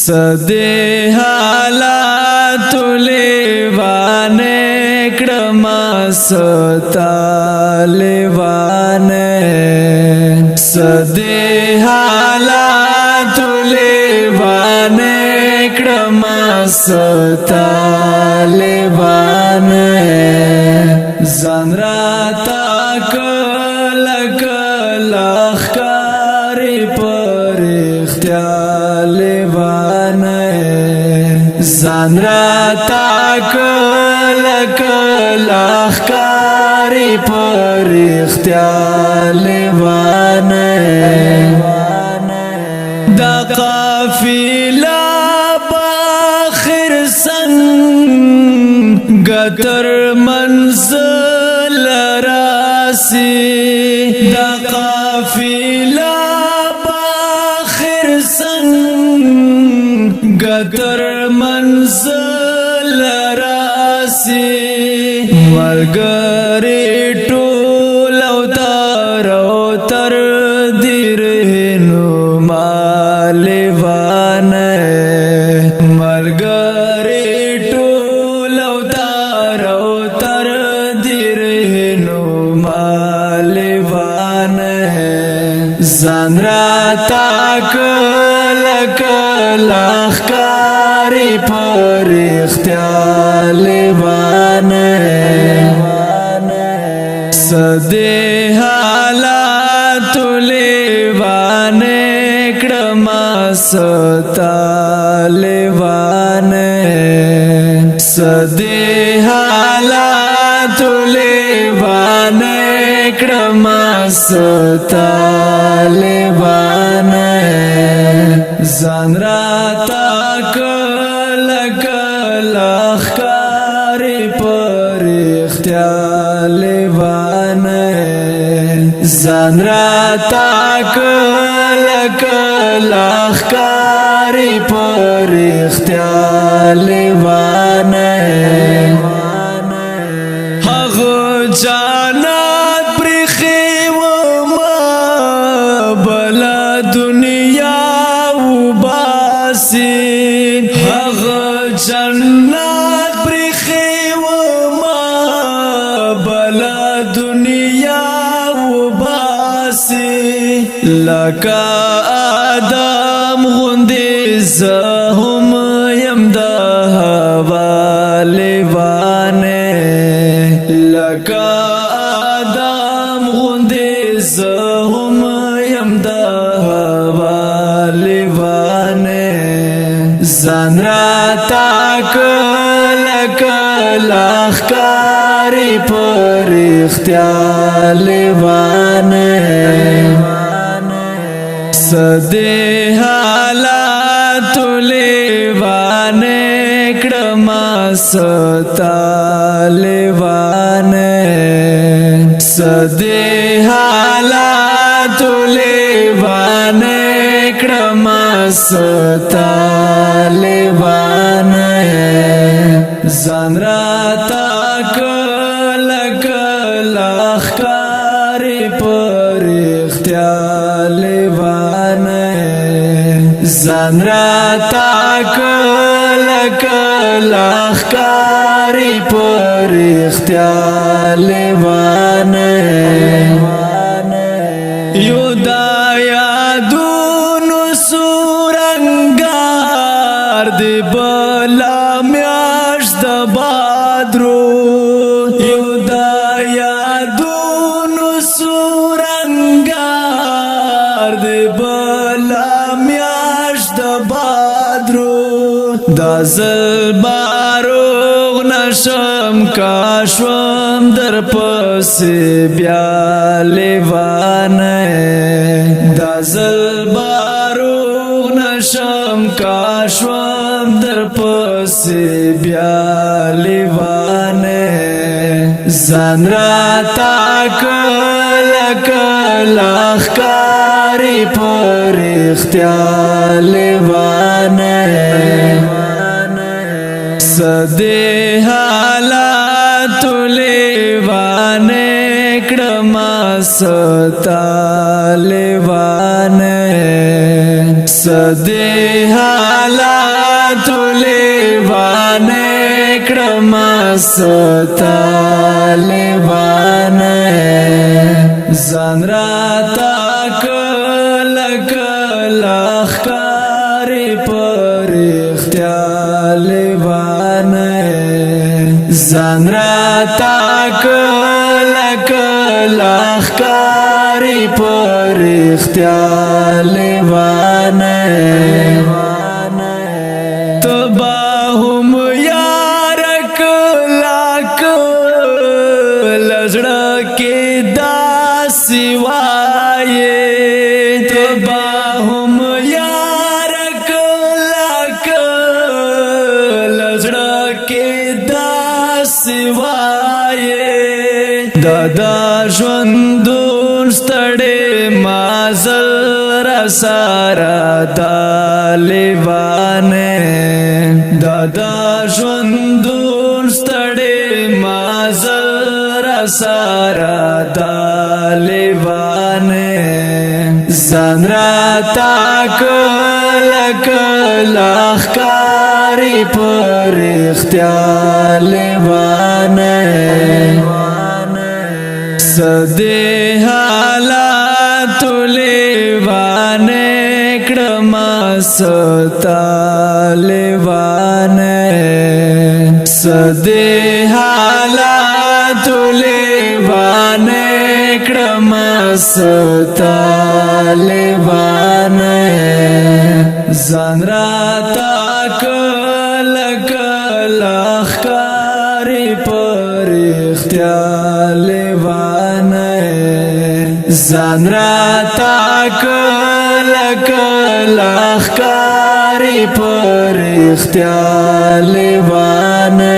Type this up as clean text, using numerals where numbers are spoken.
सदे हालात लेवाने क्रमा सता लेवाने सदे हालात लेवाने क्रमा सता लेवाने जान राता कल लखकारी पर इख्तियार लेवाने जान राता कल लखकारी पर इख्तियार लेवाने दा काफिला बाखिर संग गतर मंजिल रासी दा काफिला बाखिर संग गतर मंजिल रासी मलगरी टोल अवतार दिरहिनुमा लेवाने मलगरी टोल अवतार दिरहिनुमा लेवाने जान राता कल लखकारी पर इख्तियार लेवाने सदे हालात लेवाने क्रमा सता लेवाने सदे हालात लेवाने क्रमा सता लेवाने जान राता कल लखकारी पर इख्तियार लेवाने जान राता कल लखकारी पर इख्तियार लेवाने हग जानात प्रिखी वमा बला दुनिया उबासी हग जन्नत प्रिखी वमा बला दुनिया उबासी लका आदम गुंदी जहुम यमदा हवा लेवाने लका आदम गुंदी जहुम यमदा हवा लेवाने जान राता कल लखकारी पर इख्तियार लेवाने सदे हालात लेवाने क्रमा सता लेवाने सदे हालात लेवाने क्रमा सता लेवाने जान राता कल लखकारी पर इख्तियार लेवाने जान राता कल लखकारी पर इख्तियार लेवाने युदाया दूनु सुरंगार दे बला म्याश द बाद्रो युदाया दूनु सुरंगार दे बला म्याश द बाद्रो दजल बारोग नशम काशवम दर पसे ब्या लेवाने दजल बारोग नशम काशवम दर पसे ब्या लेवाने जान राता कल लखकारी पर इख्तियार लेवाने सदे हालात लेवाने क्रमा सता लेवाने सदे حالات لیوانه کړما ستا لیوانه ځان راته کله کله ښکاري پر اختیا لیوانه ځان راته کله کله ښکاري پر اختیا لیوانه تبا هم یار کلا کلا زړه کې داسې وایې تبا هم یار کلا کلا زړه کې داسې وایې دا ژوندون ستړې مازل را سره دا لیوانه دا ژوندون ستړې مازل را سره دا لیوانه ځان راته کله کله ښکاري پر اختیا لیوانه سدې حالات لیوانه کړما ستا لیوانه سدې حالات لیوانه کړما ستا لیوانه ځان راته کله کله ښکاري پر اختیا لیوانه ځان راته کله کله ښکاري پر اختیا لیوانه